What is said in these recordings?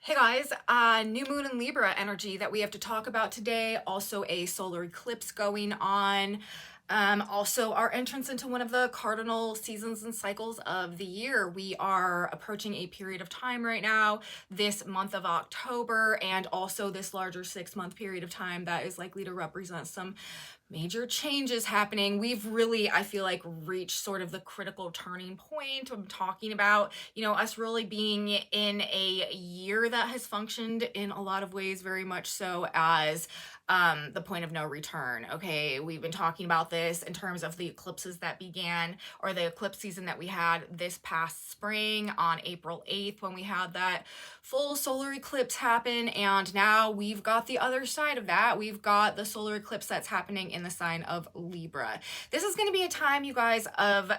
Hey guys, new moon in Libra energy that we have to talk about today. Also a solar eclipse going on. Also our entrance into one of the cardinal seasons and cycles of the year. We are approaching a period of time right now, this month of October, and also this larger 6-month period of time that is likely to represent some major changes happening. We've really, I feel like, reached sort of the critical turning point. I'm talking about, us really being in a year that has functioned in a lot of ways very much so as the point of no return. Okay, we've been talking about this in terms of the eclipses that began, or the eclipse season that we had this past spring on April 8th when we had that full solar eclipse happen. And now we've got the other side of that. We've got the solar eclipse that's happening in the sign of Libra. This is going to be a time, you guys, of,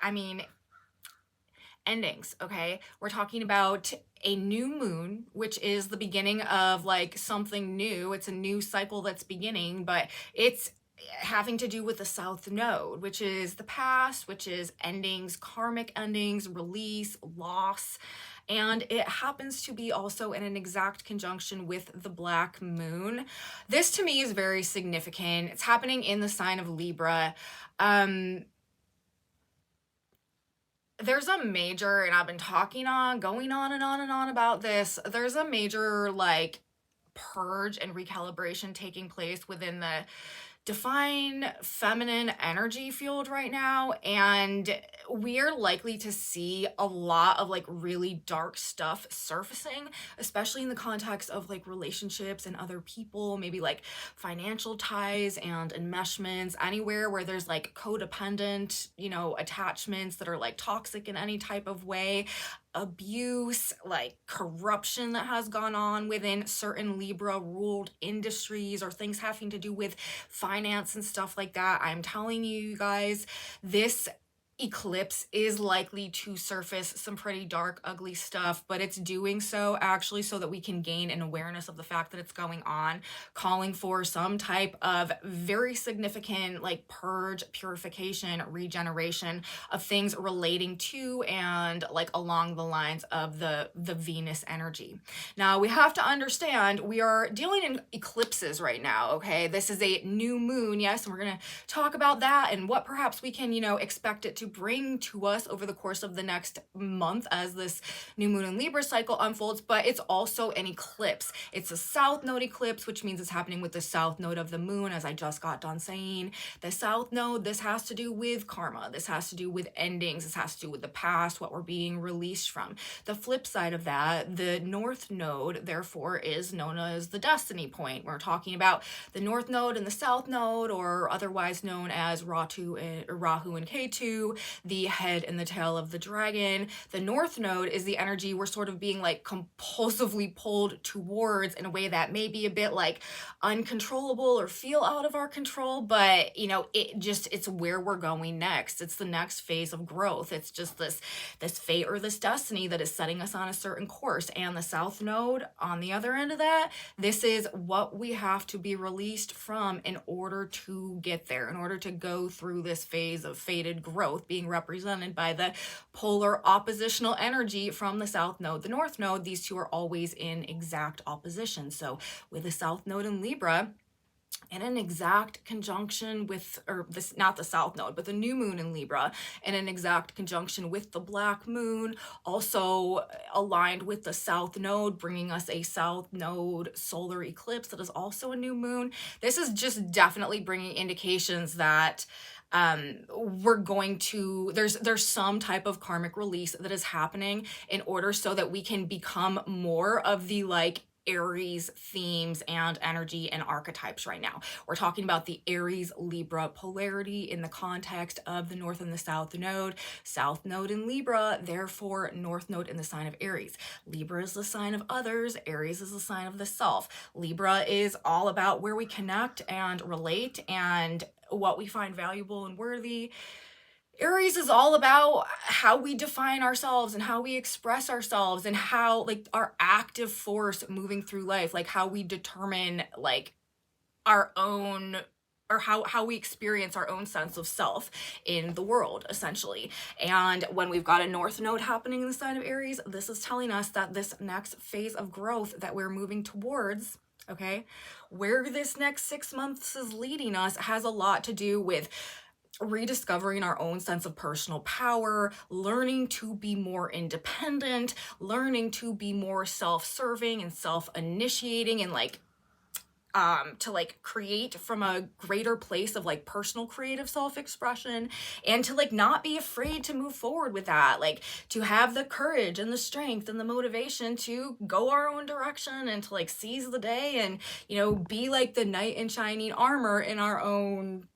I mean, endings. Okay, we're talking about a new moon, which is the beginning of like something new. It's a new cycle that's beginning, but it's having to do with the south node, which is the past, which is endings, karmic endings, release, loss. And it happens to be also in an exact conjunction with the black moon. This to me is very significant. It's happening in the sign of Libra. There's a major, and I've been going on and on and on about this. There's a major like purge and recalibration taking place within the define feminine energy field right now, and we are likely to see a lot of like really dark stuff surfacing, especially in the context of like relationships and other people, maybe like financial ties and enmeshments, anywhere where there's like codependent, attachments that are like toxic in any type of way, abuse, like corruption that has gone on within certain Libra ruled industries, or things having to do with finance and stuff like that. I'm telling you guys, this eclipse is likely to surface some pretty dark, ugly stuff, but it's doing so actually so that we can gain an awareness of the fact that it's going on, calling for some type of very significant like purge, purification, regeneration of things relating to and like along the lines of the Venus energy. Now we have to understand we are dealing in eclipses right now. Okay, this is a new moon, yes, and we're gonna talk about that and what perhaps we can expect it to bring to us over the course of the next month as this new moon and Libra cycle unfolds. But it's also an eclipse. It's a south node eclipse, which means it's happening with the south node of the moon, as I just got done saying. The south node, this has to do with karma, this has to do with endings, this has to do with the past, what we're being released from. The flip side of that, the north node, therefore, is known as the destiny point. We're talking about the north node and the south node, or otherwise known as Rahu and Ketu, the head and the tail of the dragon. The north node is the energy we're sort of being like compulsively pulled towards in a way that may be a bit like uncontrollable or feel out of our control, but it's where we're going next. It's the next phase of growth. It's just this fate or this destiny that is setting us on a certain course. And the south node on the other end of that, this is what we have to be released from in order to get there, in order to go through this phase of fated growth, being represented by the polar oppositional energy from the south node, the north node. These two are always in exact opposition. So with the south node in Libra, in an exact conjunction with, or this, not the south node, but the new moon in Libra, in an exact conjunction with the black moon, also aligned with the south node, bringing us a south node solar eclipse that is also a new moon. This is just definitely bringing indications that we're going to, there's some type of karmic release that is happening in order so that we can become more of the like Aries themes and energy and archetypes right now. We're talking about the Aries Libra polarity in the context of the north and the south node in Libra, therefore north node in the sign of Aries. Libra is the sign of others, Aries is the sign of the self. Libra is all about where we connect and relate and what we find valuable and worthy. Aries is all about how we define ourselves and how we express ourselves and how like our active force moving through life, like how we determine like our own or how we experience our own sense of self in the world, essentially. And when we've got a north node happening in the sign of Aries, this is telling us that this next phase of growth that we're moving towards, okay, where this next 6 months is leading us has a lot to do with rediscovering our own sense of personal power, learning to be more independent, learning to be more self-serving and self-initiating, and like to like create from a greater place of like personal creative self-expression, and to like not be afraid to move forward with that, like to have the courage and the strength and the motivation to go our own direction and to like seize the day and, you know, be like the knight in shining armor in our own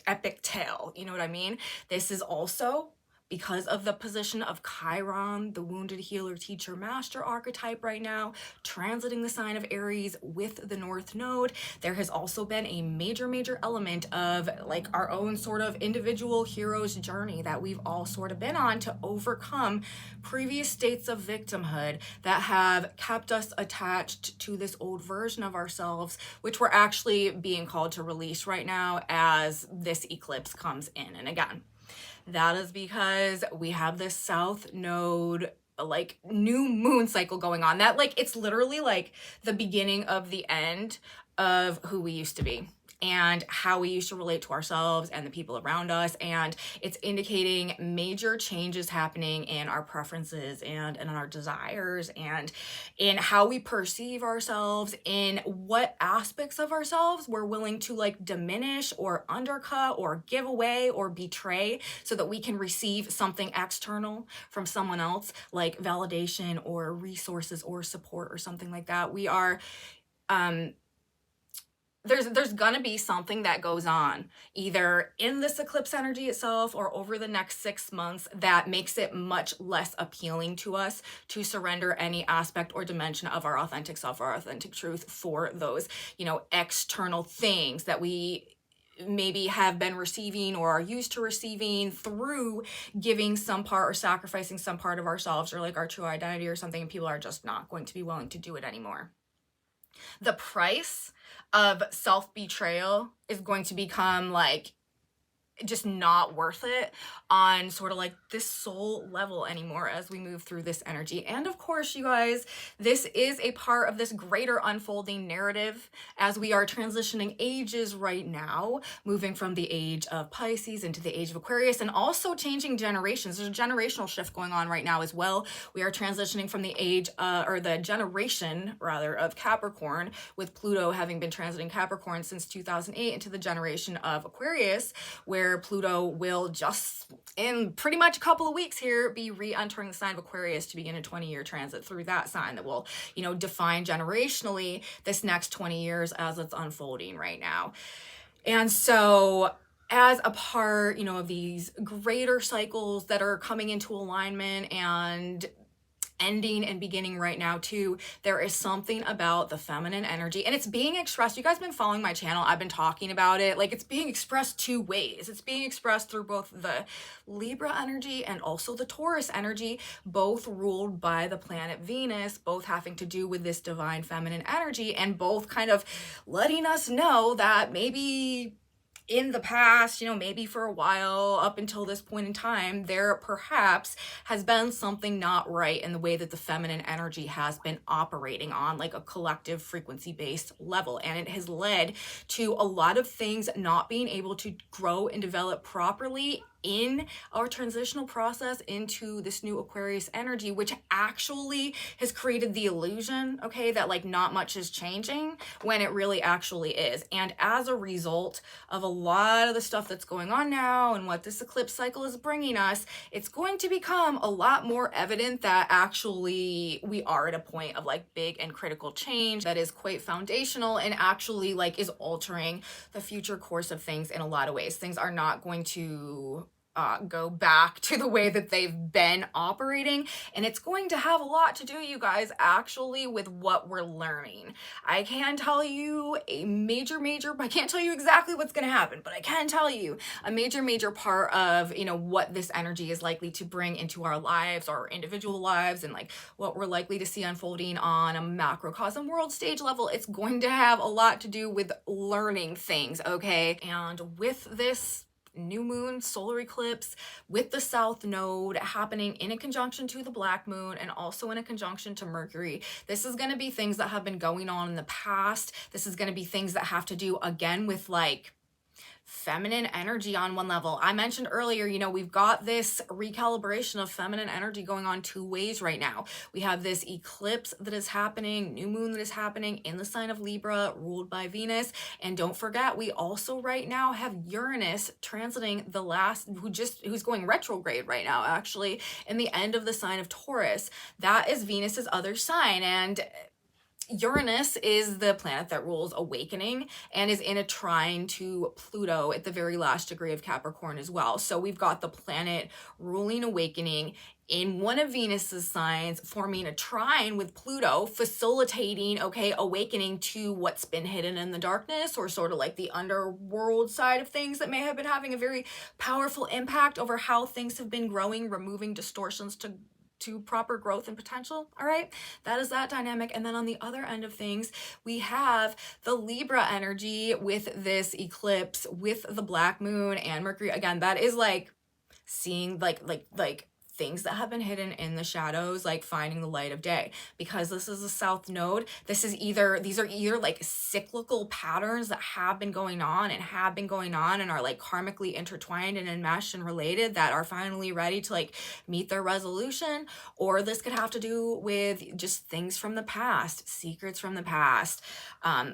epic tale. You know what I mean? This is also because of the position of Chiron, the wounded healer teacher master archetype right now, transiting the sign of Aries with the North Node. There has also been a major element of like our own sort of individual hero's journey that we've all sort of been on to overcome previous states of victimhood that have kept us attached to this old version of ourselves, which we're actually being called to release right now as this eclipse comes in. And again, that is because we have this south node like new moon cycle going on that like it's literally like the beginning of the end of who we used to be and how we used to relate to ourselves and the people around us. And it's indicating major changes happening in our preferences and in our desires and in how we perceive ourselves, in what aspects of ourselves we're willing to like diminish or undercut or give away or betray so that we can receive something external from someone else, like validation or resources or support or something like that. We are there's gonna be something that goes on either in this eclipse energy itself or over the next 6 months that makes it much less appealing to us to surrender any aspect or dimension of our authentic self or authentic truth for those, you know, external things that we maybe have been receiving or are used to receiving through giving some part or sacrificing some part of ourselves or like our true identity or something, and people are just not going to be willing to do it anymore. The price of self-betrayal is going to become like just not worth it on sort of like this soul level anymore as we move through this energy. And of course, you guys, this is a part of this greater unfolding narrative as we are transitioning ages right now, moving from the age of Pisces into the age of Aquarius, and also changing generations. There's a generational shift going on right now as well. We are transitioning from the age or the generation rather of Capricorn, with Pluto having been transiting Capricorn since 2008, into the generation of Aquarius, where Pluto will just in pretty much a couple of weeks here be re-entering the sign of Aquarius to begin a 20-year transit through that sign that will, you know, define generationally this next 20 years as it's unfolding right now. And so as a part, you know, of these greater cycles that are coming into alignment and ending and beginning right now too, there is something about the feminine energy, and it's being expressed. You guys have been following my channel, I've been talking about it, like it's being expressed two ways. It's being expressed through both the Libra energy and also the Taurus energy, both ruled by the planet Venus, both having to do with this divine feminine energy, and both kind of letting us know that maybe in the past, you know, maybe for a while up until this point in time, there perhaps has been something not right in the way that the feminine energy has been operating on like a collective frequency-based level. And it has led to a lot of things not being able to grow and develop properly in our transitional process into this new Aquarius energy, which actually has created the illusion, okay, that like not much is changing when it really actually is. And as a result of a lot of the stuff that's going on now and what this eclipse cycle is bringing us, it's going to become a lot more evident that actually we are at a point of like big and critical change that is quite foundational and actually like is altering the future course of things in a lot of ways. Things are not going to go back to the way that they've been operating. And it's going to have a lot to do, you guys, actually with what we're learning. I can tell you a major, I can't tell you exactly what's going to happen, but I can tell you a major part of, you know, what this energy is likely to bring into our lives, our individual lives, and like what we're likely to see unfolding on a macrocosm world stage level. It's going to have a lot to do with learning things, okay? And with this new moon solar eclipse, with the south node happening in a conjunction to the black moon and also in a conjunction to Mercury, this is going to be things that have been going on in the past. This is going to be things that have to do again with like feminine energy on one level. I mentioned earlier, you know, we've got this recalibration of feminine energy going on two ways right now. We have this eclipse that is happening, new moon that is happening in the sign of Libra, ruled by Venus. And don't forget, we also right now have Uranus transiting the last, who's going retrograde right now, actually, in the end of the sign of Taurus. That is Venus's other sign. And Uranus is the planet that rules awakening and is in a trine to Pluto at the very last degree of Capricorn as well. So we've got the planet ruling awakening in one of Venus's signs, forming a trine with Pluto, facilitating, okay, awakening to what's been hidden in the darkness, or sort of like the underworld side of things that may have been having a very powerful impact over how things have been growing, removing distortions to proper growth and potential. All right, that is that dynamic. And then on the other end of things, we have the Libra energy with this eclipse, with the black moon and Mercury. Again, that is like seeing like things that have been hidden in the shadows, like finding the light of day. Because this is a south node, these are either like cyclical patterns that have been going on and are like karmically intertwined and enmeshed and related that are finally ready to like meet their resolution, or this could have to do with just things from the past, secrets from the past,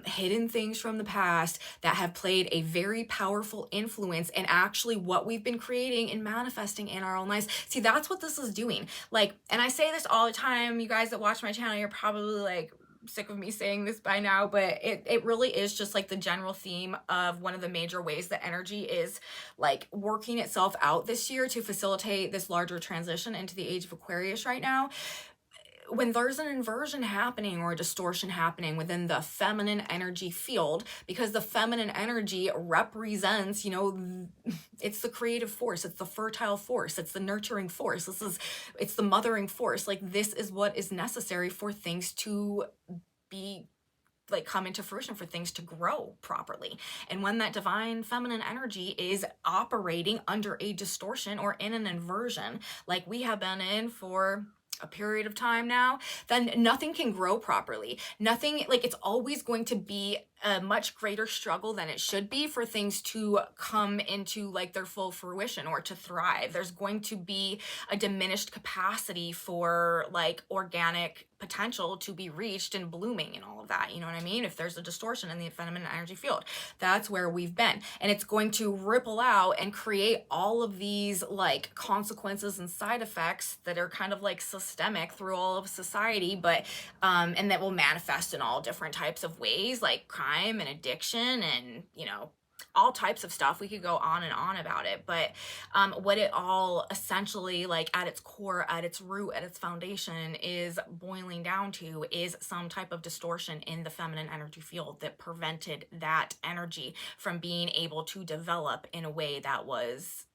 hidden things from the past that have played a very powerful influence in actually what we've been creating and manifesting in our own lives. See, that's what this is doing. Like, and I say this all the time, you guys that watch my channel, you're probably like sick of me saying this by now, but it really is just like the general theme of one of the major ways that energy is like working itself out this year to facilitate this larger transition into the age of Aquarius right now. When there's an inversion happening or a distortion happening within the feminine energy field, because the feminine energy represents, you know, it's the creative force, it's the fertile force, it's the nurturing force, it's the mothering force. Like, this is what is necessary for things to be like come into fruition, for things to grow properly. And when that divine feminine energy is operating under a distortion or in an inversion, like we have been in for a period of time now, then nothing can grow properly. Nothing, like, it's always going to be a much greater struggle than it should be for things to come into like their full fruition or to thrive. There's going to be a diminished capacity for like organic potential to be reached and blooming and all of that, you know what I mean? If there's a distortion in the feminine energy field, that's where we've been. And it's going to ripple out and create all of these like consequences and side effects that are kind of like systemic through all of society, but and that will manifest in all different types of ways, like crime and addiction and, you know, all types of stuff. We could go on and on about it, but what it all essentially, like at its core, at its root, at its foundation is boiling down to is some type of distortion in the feminine energy field that prevented that energy from being able to develop in a way that was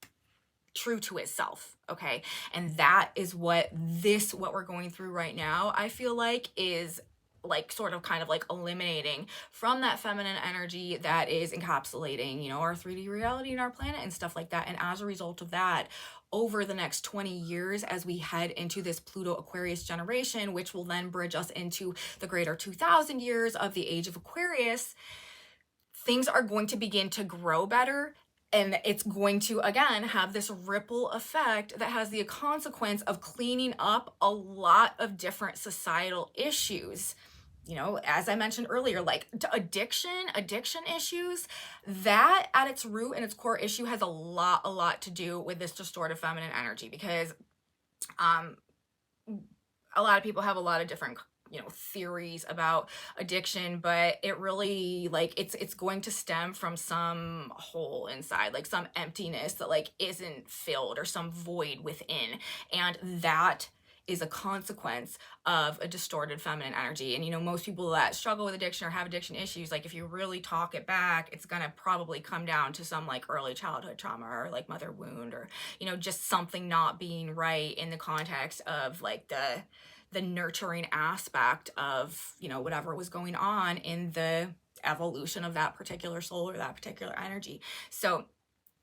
true to itself. Okay. And that is what we're going through right now, I feel like, is like sort of kind of like eliminating from that feminine energy that is encapsulating, you know, our 3D reality and our planet and stuff like that. And as a result of that, over the next 20 years, as we head into this Pluto Aquarius generation, which will then bridge us into the greater 2000 years of the age of Aquarius, things are going to begin to grow better. And it's going to, again, have this ripple effect that has the consequence of cleaning up a lot of different societal issues. You know, as I mentioned earlier, like addiction issues, that at its root and its core issue has a lot to do with this distorted feminine energy, because a lot of people have a lot of different theories about addiction, but it really, like, it's going to stem from some hole inside, like some emptiness that like isn't filled, or some void within, and that is a consequence of a distorted feminine energy. And most people that struggle with addiction or have addiction issues, like if you really talk it back, it's gonna probably come down to some like early childhood trauma, or like mother wound, or just something not being right in the context of like the nurturing aspect of whatever was going on in the evolution of that particular soul or that particular energy. So,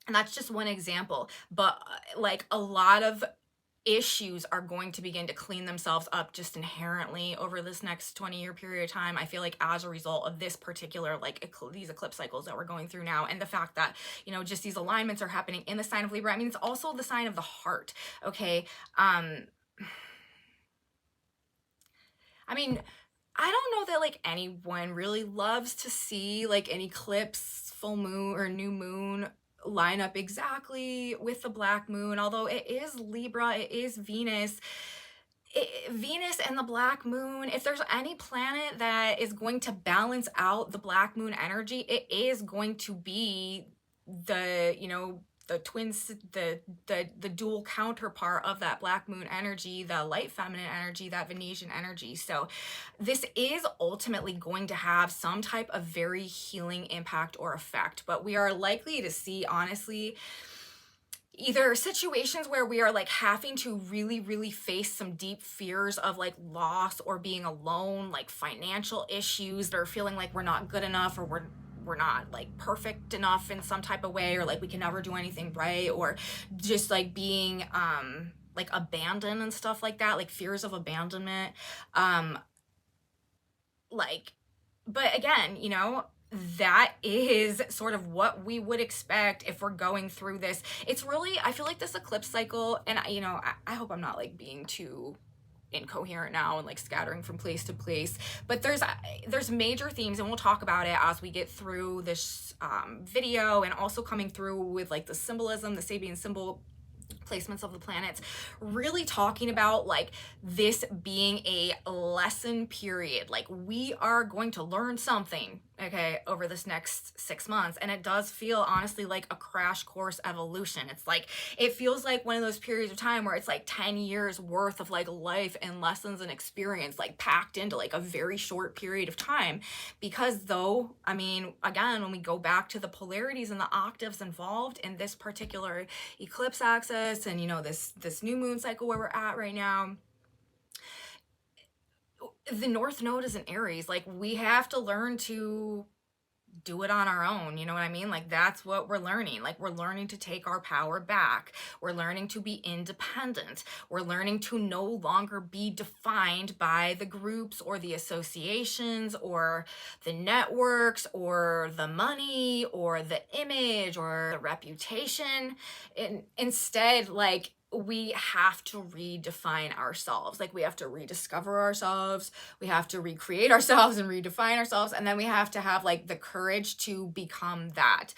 and that's just one example, but like a lot of issues are going to begin to clean themselves up just inherently over this next 20-year period of time. I feel like as a result of this particular, like these eclipse cycles that we're going through now, and the fact that just these alignments are happening in the sign of Libra. I mean, it's also the sign of the heart. Okay. I mean, I don't know that like anyone really loves to see like an eclipse, full moon, or new moon line up exactly with the black moon, although it is Libra, it is Venus. Venus and the black moon, if there's any planet that is going to balance out the black moon energy, it is going to be the the twins, the dual counterpart of that black moon energy, the light feminine energy, that Venetian energy. So this is ultimately going to have some type of very healing impact or effect, but we are likely to see, honestly, either situations where we are like having to really, really face some deep fears of like loss or being alone, like financial issues that are feeling like we're not good enough, or we're not like perfect enough in some type of way, or like we can never do anything right, or just like being like abandoned and stuff like that, like fears of abandonment. Like, but again, that is sort of what we would expect if we're going through this. It's really, I feel like this eclipse cycle, and I hope I'm not like being too incoherent now and like scattering from place to place, but there's major themes, and we'll talk about it as we get through this video, and also coming through with like the symbolism, the Sabian symbol placements of the planets, really talking about like this being a lesson period. Like we are going to learn something, okay, over this next 6 months, and it does feel honestly like a crash course evolution. It's like, it feels like one of those periods of time where it's like 10 years worth of like life and lessons and experience like packed into like a very short period of time. Because though, I mean, again, when we go back to the polarities and the octaves involved in this particular eclipse axis, and this new moon cycle where we're at right now, the North Node is in Aries. Like we have to learn to do it on our own, you know what I mean? Like that's what we're learning. Like we're learning to take our power back. We're learning to be independent. We're learning to no longer be defined by the groups or the associations or the networks or the money or the image or the reputation. And instead, like, we have to redefine ourselves. Like we have to rediscover ourselves, we have to recreate ourselves and redefine ourselves, and then we have to have like the courage to become that.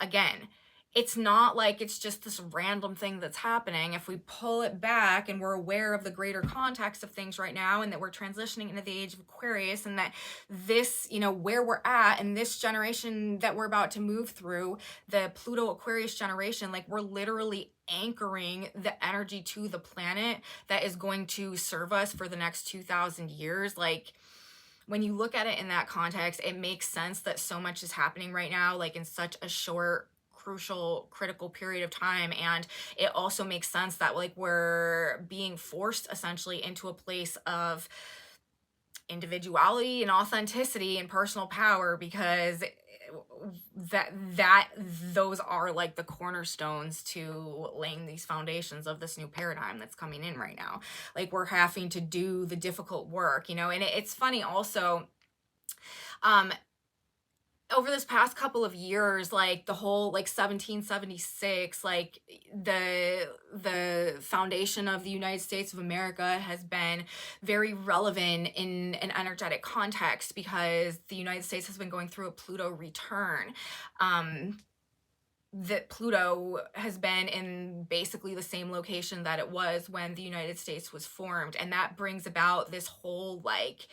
Again, it's not like it's just this random thing that's happening. If we pull it back and we're aware of the greater context of things right now, and that we're transitioning into the age of Aquarius, and that this, where we're at in this generation that we're about to move through, the Pluto Aquarius generation, like we're literally anchoring the energy to the planet that is going to serve us for the next 2,000 years. Like when you look at it in that context, it makes sense that so much is happening right now, like in such a short, crucial, critical period of time. And it also makes sense that like we're being forced essentially into a place of individuality and authenticity and personal power, because those are like the cornerstones to laying these foundations of this new paradigm that's coming in right now. Like we're having to do the difficult work, and it's funny also, over this past couple of years, like the whole like 1776, like the foundation of the United States of America has been very relevant in an energetic context, because the United States has been going through a Pluto return. that Pluto has been in basically the same location that it was when the United States was formed. And that brings about this whole like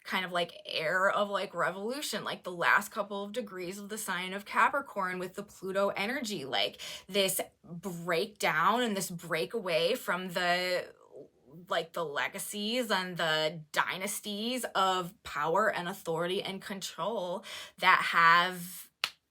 kind of like air of like revolution, like the last couple of degrees of the sign of Capricorn with the Pluto energy, like this breakdown and this breakaway from the like the legacies and the dynasties of power and authority and control that have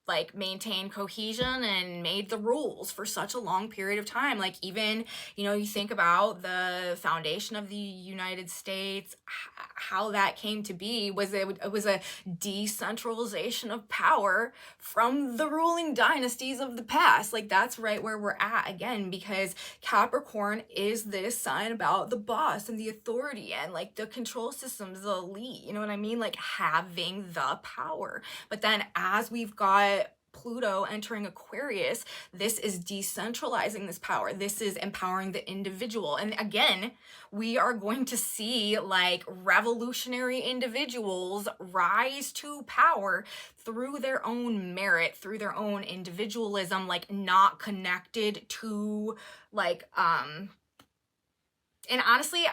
like maintained cohesion and made the rules for such a long period of time. Like even, you know, you think about the foundation of the United States, how that came to be was it was a decentralization of power from the ruling dynasties of the past. Like that's right where we're at again, because Capricorn is this sign about the boss and the authority and like the control systems, the elite, you know what I mean? Like having the power. But then as we've got Pluto entering Aquarius, this is decentralizing this power. This is empowering the individual. And again, we are going to see like revolutionary individuals rise to power through their own merit, through their own individualism, like not connected to like, and honestly,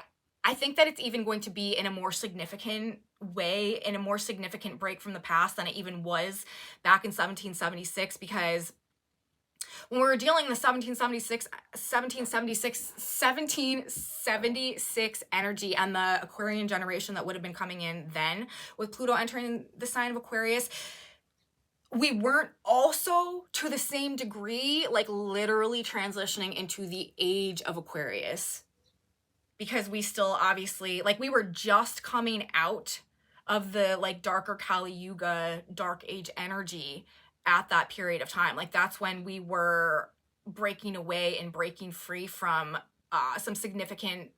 I think that it's even going to be in a more significant way, in a more significant break from the past than it even was back in 1776, because when we were dealing in the 1776 energy and the Aquarian generation that would have been coming in then with Pluto entering the sign of Aquarius, we weren't also to the same degree like literally transitioning into the age of Aquarius, because we still obviously like we were just coming out of the like darker Kali Yuga dark age energy at that period of time. Like that's when we were breaking away and breaking free from some significant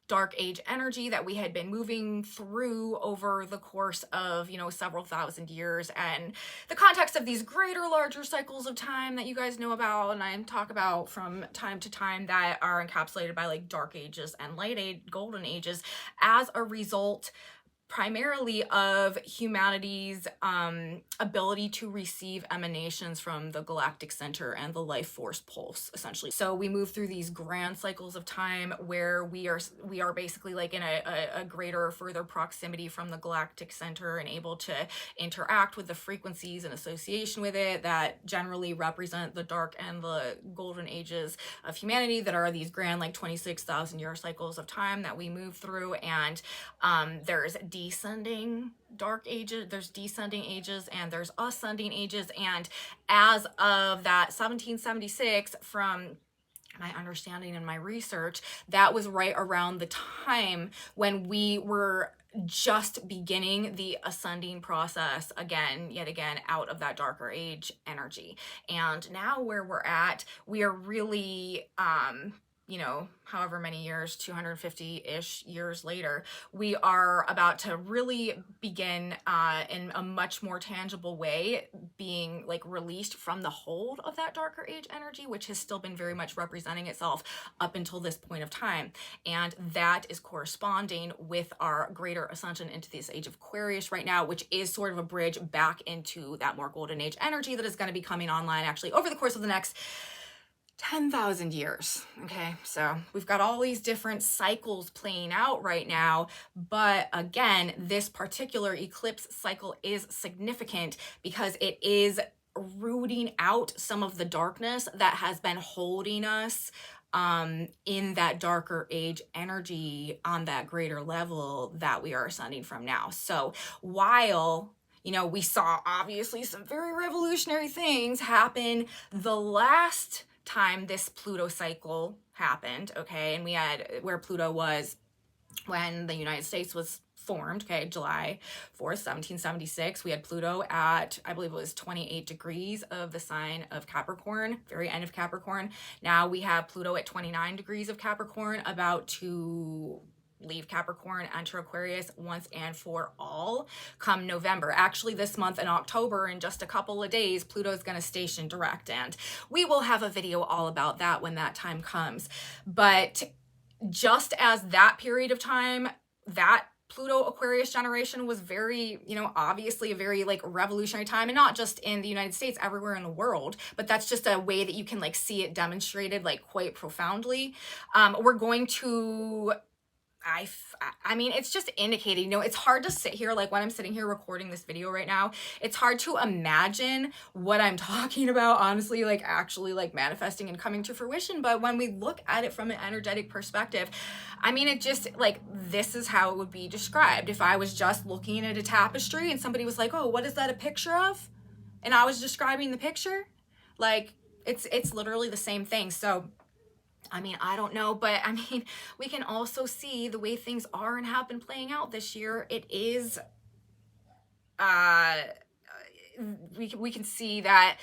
dark age energy that we had been moving through over the course of, you know, several thousand years, and the context of these greater, larger cycles of time that you guys know about and I talk about from time to time that are encapsulated by like dark ages and light age, golden ages, as a result primarily of humanity's ability to receive emanations from the galactic center and the life force pulse, essentially. So we move through these grand cycles of time where we are basically like in a greater, further proximity from the galactic center and able to interact with the frequencies in association with it that generally represent the dark and the golden ages of humanity, that are these grand like 26,000 year cycles of time that we move through. And there's descending dark ages, there's descending ages, and there's ascending ages. And as of that 1776, from my understanding and my research, that was right around the time when we were just beginning the ascending process again, yet again, out of that darker age energy. And now where we're at, we are really, you know, however many years, 250-ish years later, we are about to really begin in a much more tangible way being like released from the hold of that darker age energy, which has still been very much representing itself up until this point of time. And that is corresponding with our greater ascension into this age of Aquarius right now, which is sort of a bridge back into that more golden age energy that is going to be coming online actually over the course of the next 10,000 years. Okay, so we've got all these different cycles playing out right now, but again, this particular eclipse cycle is significant because it is rooting out some of the darkness that has been holding us in that darker age energy on that greater level that we are ascending from now. So while, you know, we saw obviously some very revolutionary things happen the last time this Pluto cycle happened, okay, and we had where Pluto was when the United States was formed, okay, July 4th, 1776, we had Pluto at, I believe it was 28 degrees of the sign of Capricorn, very end of Capricorn. Now we have Pluto at 29 degrees of Capricorn, about to leave Capricorn, enter Aquarius once and for all come November. Actually, this month in October, in just a couple of days, Pluto is going to station direct, and we will have a video all about that when that time comes. But just as that period of time, that Pluto Aquarius generation was very, obviously a very like revolutionary time, and not just in the United States, everywhere in the world, but that's just a way that you can like see it demonstrated like quite profoundly. We're going to I mean, it's just indicating, it's hard to sit here, like when I'm sitting here recording this video right now, it's hard to imagine what I'm talking about, honestly, like actually like manifesting and coming to fruition. But when we look at it from an energetic perspective, I mean, it just like, this is how it would be described. If I was just looking at a tapestry and somebody was like, oh, what is that a picture of? And I was describing the picture, like it's literally the same thing. So I mean, I don't know, but I mean, we can also see the way things are and have been playing out this year. It is, we can see that,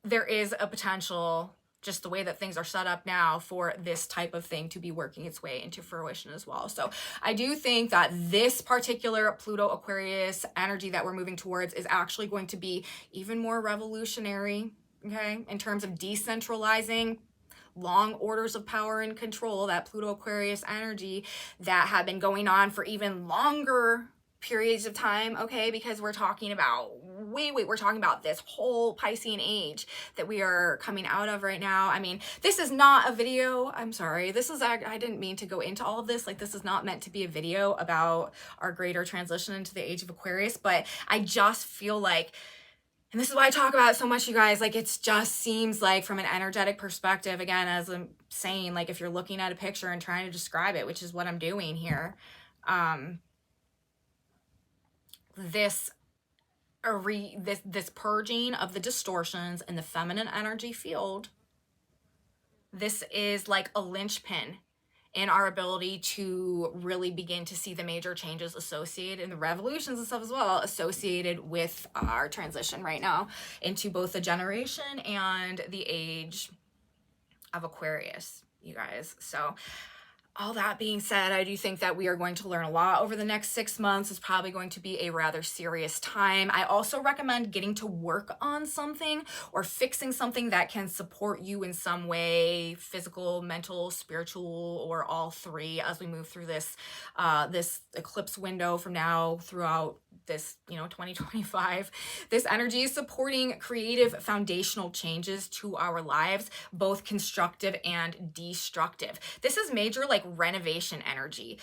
there is a potential, just the way that things are set up now, for this type of thing to be working its way into fruition as well. So I do think that this particular Pluto Aquarius energy that we're moving towards is actually going to be even more revolutionary, okay, in terms of decentralizing long orders of power and control, that Pluto Aquarius energy that have been going on for even longer periods of time, okay, because we're talking about we're talking about this whole Piscean age that we are coming out of right now. I mean, this is not a video, I'm sorry, I didn't mean to go into all of this, like this is not meant to be a video about our greater transition into the age of Aquarius, but I just feel like, and this is why I talk about it so much, you guys, like it just seems like from an energetic perspective, again, as I'm saying, like if you're looking at a picture and trying to describe it, which is what I'm doing here, this purging of the distortions in the feminine energy field, this is like a linchpin in our ability to really begin to see the major changes associated, and the revolutions and stuff as well, associated with our transition right now into both the generation and the age of Aquarius, you guys. So all that being said, I do think that we are going to learn a lot over the next 6 months. It's probably going to be a rather serious time. I also recommend getting to work on something or fixing something that can support you in some way, physical, mental, spiritual, or all three, as we move through this this eclipse window from now throughout this 2025. This energy is supporting creative foundational changes to our lives, both constructive and destructive. This is major like renovation energy,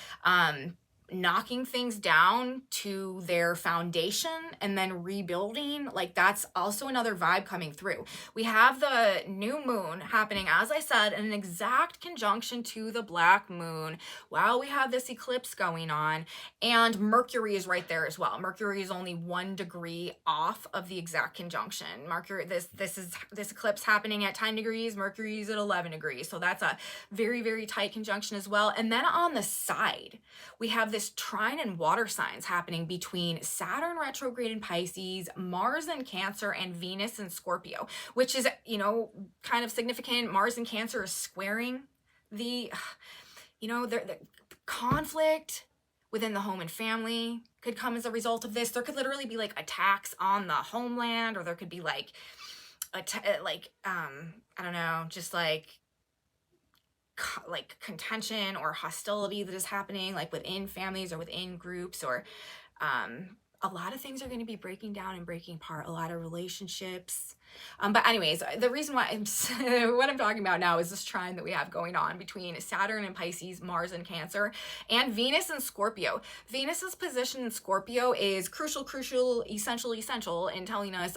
knocking things down to their foundation and then rebuilding. Like that's also another vibe coming through. We have the new moon happening, as I said, in an exact conjunction to the black moon while we have this eclipse going on, and Mercury is right there as well. Mercury is only 1 degree off of the exact conjunction. Mercury, this eclipse happening at 10 degrees, Mercury's at 11 degrees. So that's a very, very tight conjunction as well. And then on the side, we have this trine and water signs happening between Saturn retrograde in Pisces, Mars in Cancer, and Venus in Scorpio, which is, kind of significant. Mars in Cancer is squaring the conflict within the home and family could come as a result of this. There could literally be like attacks on the homeland, or there could be like, I don't know, just like contention or hostility that is happening like within families or within groups, or a lot of things are going to be breaking down and breaking apart, a lot of relationships. But anyways, the reason why what I'm talking about now is this trine that we have going on between Saturn and Pisces, Mars and Cancer, and Venus and Scorpio. Venus's position in Scorpio is crucial, essential in telling us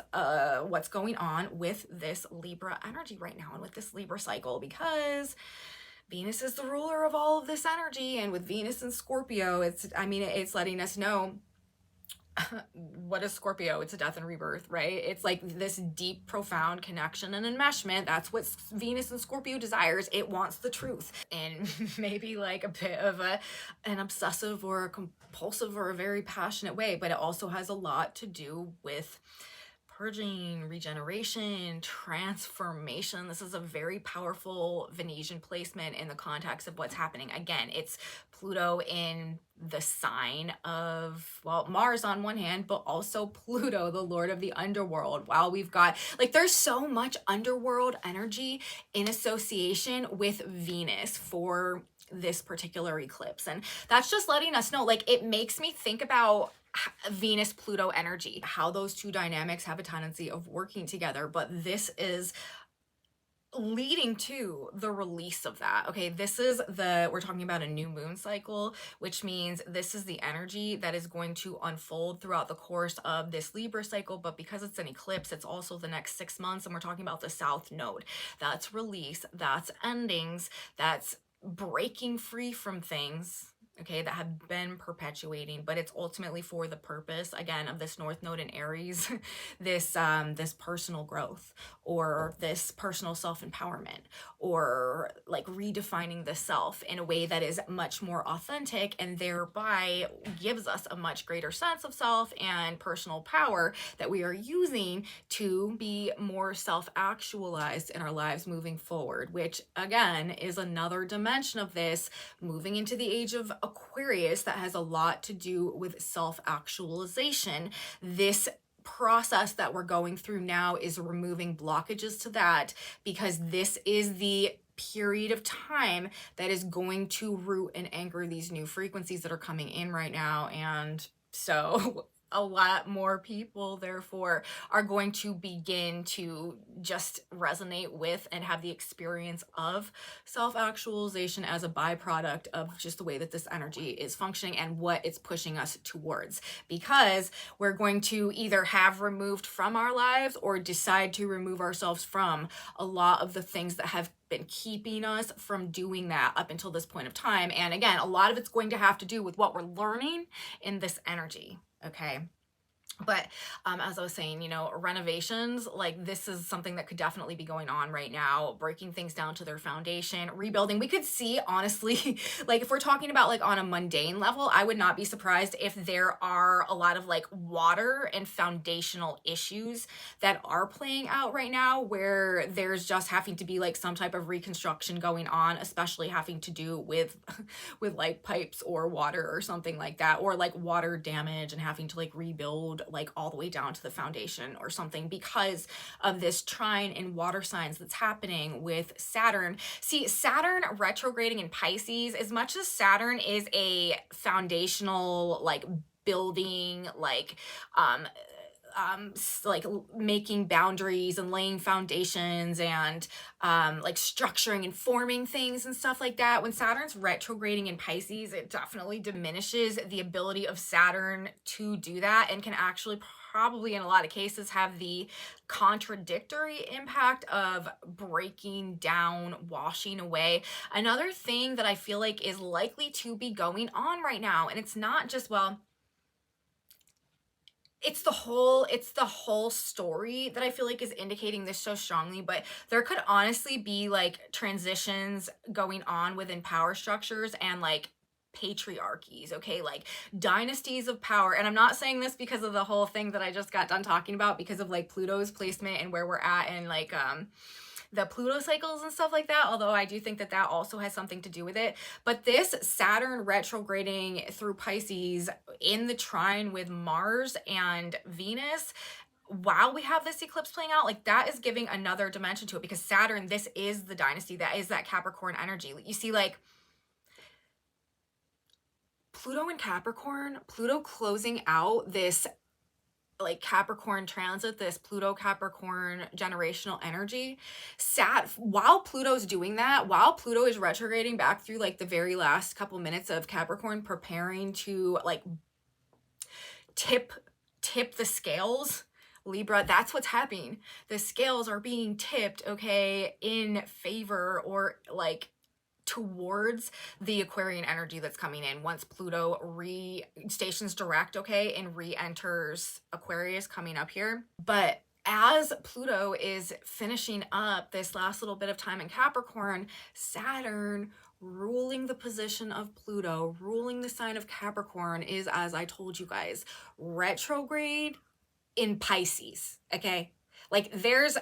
what's going on with this Libra energy right now and with this Libra cycle, because Venus is the ruler of all of this energy, and with Venus and Scorpio, it's letting us know what is Scorpio? It's a death and rebirth, right? It's like this deep, profound connection and enmeshment. That's what Venus and Scorpio desires. It wants the truth, and maybe like a bit of an obsessive or a compulsive or a very passionate way, but it also has a lot to do with purging, regeneration, transformation. This is a very powerful Venetian placement in the context of what's happening. Again, it's Pluto in the sign of, well, Mars on one hand, but also Pluto, the lord of the underworld. While we've got, like, there's so much underworld energy in association with Venus for this particular eclipse. And that's just letting us know, like, it makes me think about Venus Pluto energy, how those two dynamics have a tendency of working together. But this is leading to the release of that. Okay, this is we're talking about a new moon cycle, which means this is the energy that is going to unfold throughout the course of this Libra cycle. But because it's an eclipse, it's also the next 6 months, and we're talking about the South Node. That's release, that's endings, that's breaking free from things, okay, that have been perpetuating, but it's ultimately for the purpose, again, of this North Node in Aries, this personal growth, or this personal self-empowerment, or like redefining the self in a way that is much more authentic, and thereby gives us a much greater sense of self and personal power that we are using to be more self-actualized in our lives moving forward, which again is another dimension of this, moving into the age of Aquarius, that has a lot to do with self-actualization. This process that we're going through now is removing blockages to that, because this is the period of time that is going to root and anchor these new frequencies that are coming in right now. And so a lot more people therefore are going to begin to just resonate with and have the experience of self-actualization as a byproduct of just the way that this energy is functioning and what it's pushing us towards, because we're going to either have removed from our lives or decide to remove ourselves from a lot of the things that have been keeping us from doing that up until this point of time. And again, a lot of it's going to have to do with what we're learning in this energy. Okay. But as I was saying, you know, renovations, like this is something that could definitely be going on right now, breaking things down to their foundation, rebuilding. We could see, honestly, like if we're talking about like on a mundane level, I would not be surprised if there are a lot of like water and foundational issues that are playing out right now, where there's just having to be like some type of reconstruction going on, especially having to do with like pipes or water or something like that, or like water damage and having to like rebuild like all the way down to the foundation or something, because of this trine in water signs that's happening with Saturn. See, Saturn retrograding in Pisces, as much as Saturn is a foundational like building, like making boundaries and laying foundations and like structuring and forming things and stuff like that. When Saturn's retrograding in Pisces, it definitely diminishes the ability of Saturn to do that, and can actually probably in a lot of cases have the contradictory impact of breaking down, washing away. Another thing that I feel like is likely to be going on right now, and it's not just, well, it's the whole story that I feel like is indicating this so strongly, but there could honestly be like transitions going on within power structures and like patriarchies, okay, like dynasties of power. And I'm not saying this because of the whole thing that I just got done talking about, because of like Pluto's placement and where we're at, and like the Pluto cycles and stuff like that, although I do think that that also has something to do with it. But this Saturn retrograding through Pisces in the trine with Mars and Venus, while we have this eclipse playing out, like that is giving another dimension to it, because Saturn, this is the dynasty, that is that Capricorn energy. You see, like Pluto and Capricorn, Pluto closing out this like Capricorn transit, this Pluto Capricorn generational energy. While Pluto's doing that, while Pluto is retrograding back through like the very last couple minutes of Capricorn, preparing to like tip the scales, Libra, that's what's happening. The scales are being tipped, okay, in favor or like towards the Aquarian energy that's coming in once Pluto stations direct, okay, and re-enters Aquarius coming up here. But as Pluto is finishing up this last little bit of time in Capricorn, Saturn ruling the position of Pluto, ruling the sign of Capricorn, is, as I told you guys, retrograde in Pisces, okay? Like there's,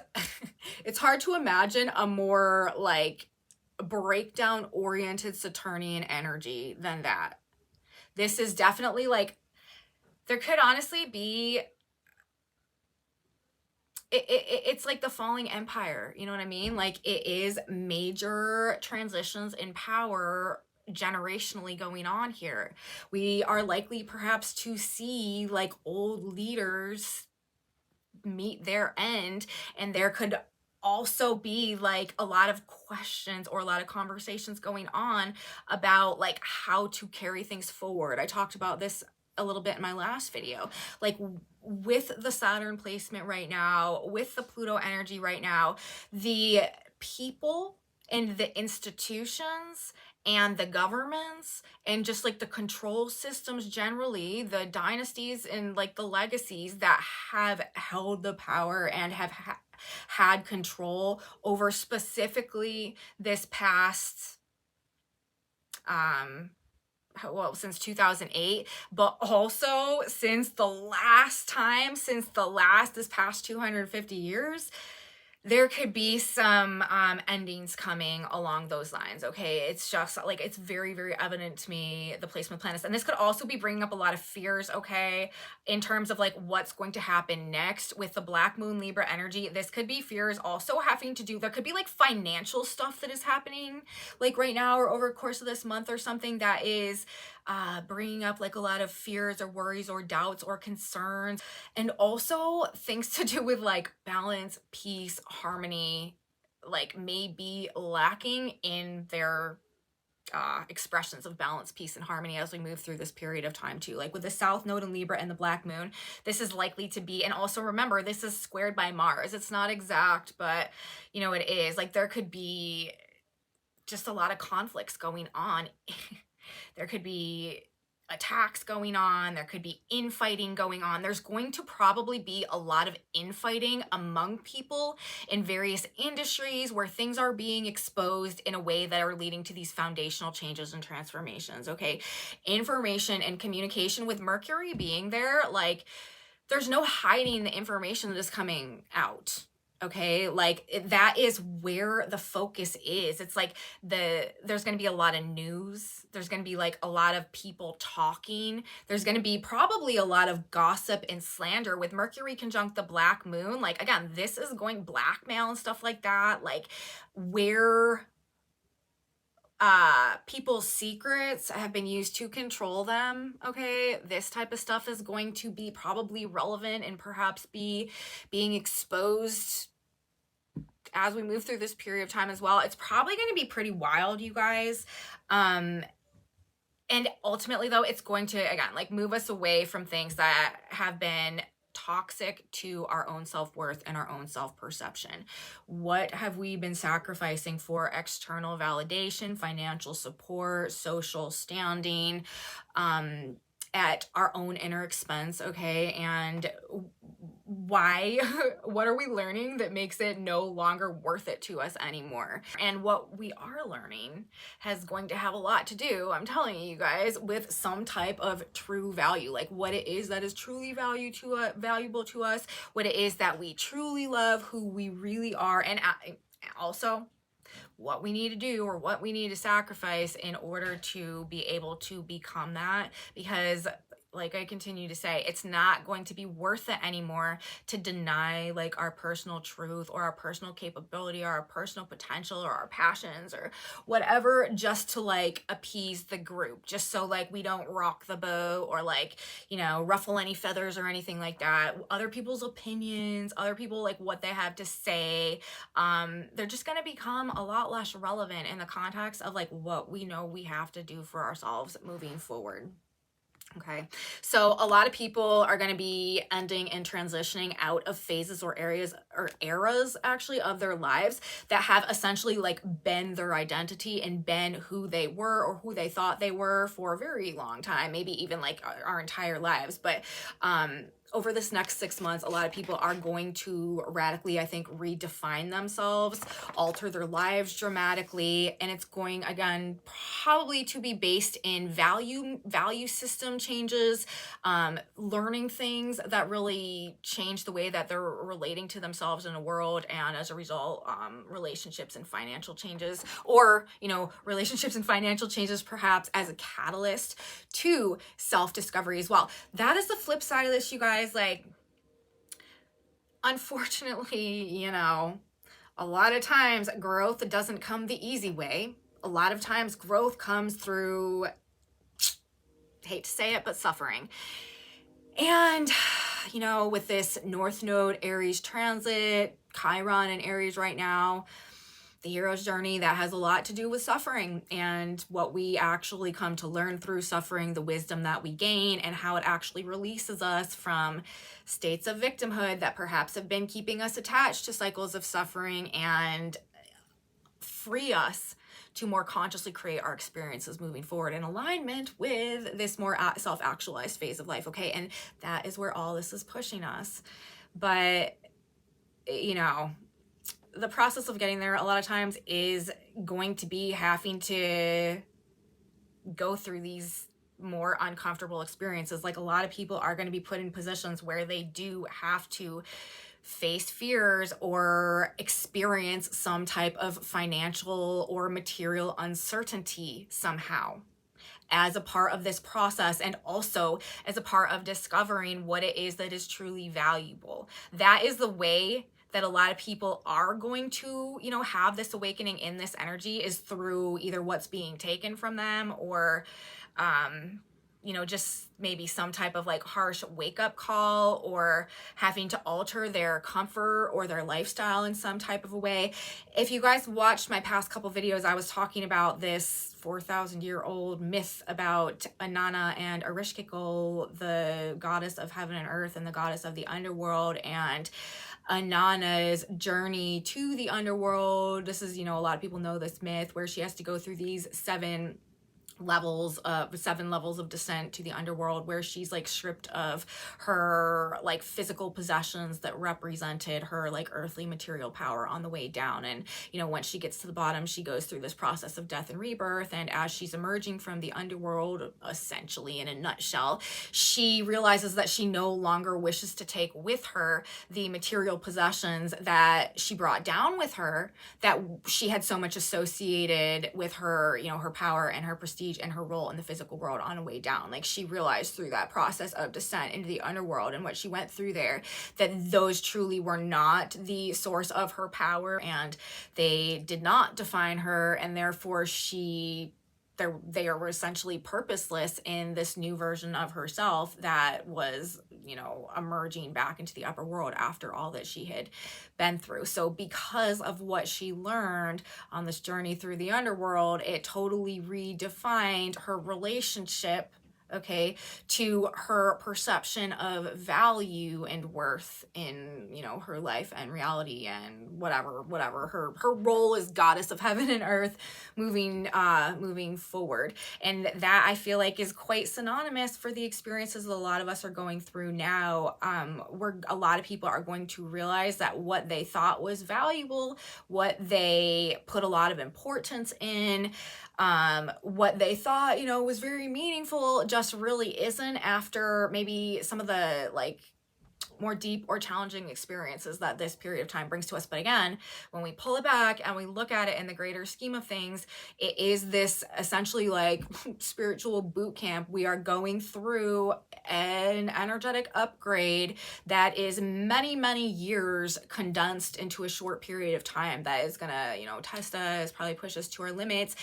it's hard to imagine a more like breakdown oriented Saturnian energy than that. This is definitely like, there could honestly be, it's like the falling empire, you know what I mean? Like it is major transitions in power generationally going on here. We are likely perhaps to see like old leaders meet their end, and there could also be like a lot of questions or a lot of conversations going on about like how to carry things forward. I talked about this a little bit in my last video. Like with the Saturn placement right now, with the Pluto energy right now, the people and the institutions and the governments and just like the control systems generally, the dynasties and like the legacies that have held the power and have had control over specifically this past well, since 2008, but also since this past 250 years, there could be some endings coming along those lines. Okay, it's just like, it's very, very evident to me, the placement planets. And this could also be bringing up a lot of fears, okay, in terms of like what's going to happen next with the Black Moon Libra energy. This could be fears also having to do, there could be like financial stuff that is happening like right now or over the course of this month or something that is bringing up like a lot of fears or worries or doubts or concerns, and also things to do with like balance, peace, harmony, like may be lacking in their expressions of balance, peace, and harmony as we move through this period of time too. Like with the South Node in Libra and the Black Moon, this is likely to be, and also remember, this is squared by Mars. It's not exact, but you know, it is. Like there could be just a lot of conflicts going on. There could be attacks going on. There could be infighting going on. There's going to probably be a lot of infighting among people in various industries where things are being exposed in a way that are leading to these foundational changes and transformations. Okay. Information and communication with Mercury being there, like there's no hiding the information that is coming out. Okay, like that is where the focus is. It's like there's going to be a lot of news. There's going to be like a lot of people talking. There's going to be probably a lot of gossip and slander with Mercury conjunct the Black Moon. Like again, this is going blackmail and stuff like that. Like where people's secrets have been used to control them. Okay, this type of stuff is going to be probably relevant and perhaps be being exposed as we move through this period of time as well. It's probably going to be pretty wild, you guys. And ultimately though, it's going to again like move us away from things that have been toxic to our own self-worth and our own self-perception. What have we been sacrificing for external validation, financial support, social standing, at our own inner expense? Okay, and why? What are we learning that makes it no longer worth it to us anymore? And what we are learning has going to have a lot to do, I'm telling you guys, with some type of true value, like what it is that is truly valuable to us, what it is that we truly love, who we really are, and also what we need to do or what we need to sacrifice in order to be able to become that. Because like I continue to say, it's not going to be worth it anymore to deny like our personal truth or our personal capability or our personal potential or our passions or whatever, just to like appease the group, just so like we don't rock the boat or like, you know, ruffle any feathers or anything like that. Other people's opinions, other people like what they have to say, they're just going to become a lot less relevant in the context of like what we know we have to do for ourselves moving forward. Okay, so a lot of people are going to be ending and transitioning out of phases or areas or eras actually of their lives that have essentially like been their identity and been who they were or who they thought they were for a very long time, maybe even like our entire lives. But over this next 6 months, a lot of people are going to radically, I think, redefine themselves, alter their lives dramatically. And it's going, again, probably to be based in value system changes, learning things that really change the way that they're relating to themselves in the world. And as a result, relationships and financial changes, or, you know, relationships and financial changes perhaps as a catalyst to self-discovery as well. That is the flip side of this, you guys. Like, unfortunately, you know, a lot of times growth doesn't come the easy way. a lot of times growth comes through, hate to say it, but suffering. And, you know, with this North Node Aries transit, Chiron in Aries right now, the hero's journey, that has a lot to do with suffering and what we actually come to learn through suffering, the wisdom that we gain, and how it actually releases us from states of victimhood that perhaps have been keeping us attached to cycles of suffering, and free us to more consciously create our experiences moving forward in alignment with this more self-actualized phase of life. Okay, and that is where all this is pushing us. But, you know, the process of getting there a lot of times is going to be having to go through these more uncomfortable experiences. Like, a lot of people are going to be put in positions where they do have to face fears or experience some type of financial or material uncertainty somehow as a part of this process, and also as a part of discovering what it is that is truly valuable. That is the way that a lot of people are going to, you know, have this awakening in this energy, is through either what's being taken from them, or you know, just maybe some type of like harsh wake-up call, or having to alter their comfort or their lifestyle in some type of a way. If you guys watched my past couple videos, I was talking about this 4,000-year-old myth about Inanna and Ereshkigal, the goddess of heaven and earth and the goddess of the underworld, and Inanna's journey to the underworld. This is, you know, a lot of people know this myth, where she has to go through these seven levels of descent to the underworld, where she's like stripped of her like physical possessions that represented her like earthly material power on the way down. And, you know, once she gets to the bottom, she goes through this process of death and rebirth, and as she's emerging from the underworld, essentially in a nutshell, she realizes that she no longer wishes to take with her the material possessions that she brought down with her, that she had so much associated with her, you know, her power and her prestige and her role in the physical world on the way down. Like, she realized through that process of descent into the underworld and what she went through there, that those truly were not the source of her power, and they did not define her, and therefore they are essentially purposeless in this new version of herself that was, you know, emerging back into the upper world after all that she had been through. So because of what she learned on this journey through the underworld, it totally redefined her relationship, okay, to her perception of value and worth in, you know, her life and reality, and whatever her role as goddess of heaven and earth moving forward. And that, I feel like, is quite synonymous for the experiences that a lot of us are going through now, where a lot of people are going to realize that what they thought was valuable, what they put a lot of importance in, what they thought, you know, was very meaningful, just really isn't, after maybe some of the like more deep or challenging experiences that this period of time brings to us. But again, when we pull it back and we look at it in the greater scheme of things, it is this essentially like spiritual boot camp. We are going through an energetic upgrade that is many, many years condensed into a short period of time, that is gonna, you know, test us, probably push us to our limits.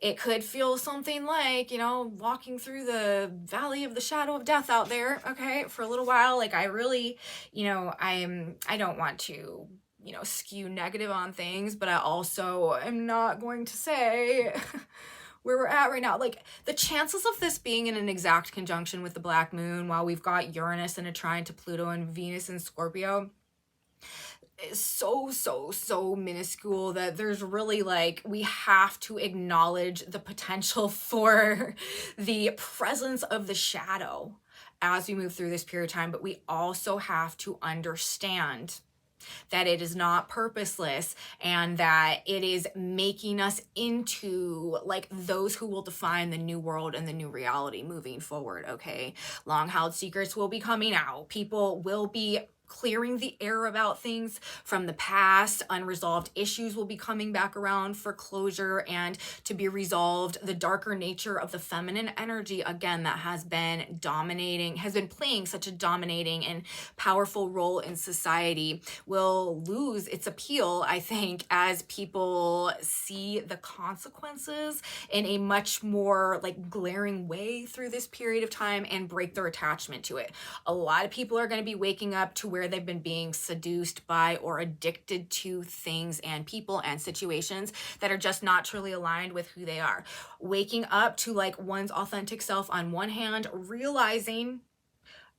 It could feel something like, you know, walking through the valley of the shadow of death out there, okay, for a little while. Like, I really, you know, I don't want to, you know, skew negative on things, but I also am not going to say where we're at right now. Like, the chances of this being in an exact conjunction with the black moon, while we've got Uranus in a trine to Pluto and Venus in Scorpio, is so minuscule that there's really, like, we have to acknowledge the potential for the presence of the shadow as we move through this period of time. But we also have to understand that it is not purposeless, and that it is making us into like those who will define the new world and the new reality moving forward. Okay, long held secrets will be coming out. People will be clearing the air about things from the past. Unresolved issues will be coming back around for closure and to be resolved. The darker nature of the feminine energy, again, that has been playing such a dominating and powerful role in society, will lose its appeal, I think, as people see the consequences in a much more like glaring way through this period of time and break their attachment to it. A lot of people are going to be waking up to where they've been being seduced by or addicted to things and people and situations that are just not truly aligned with who they are. Waking up to like one's authentic self on one hand, realizing,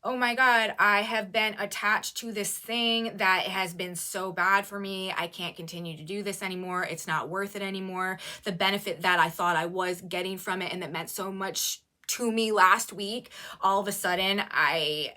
oh my God, I have been attached to this thing that has been so bad for me. I can't continue to do this anymore. It's not worth it anymore. The benefit that I thought I was getting from it and that meant so much to me last week, all of a sudden I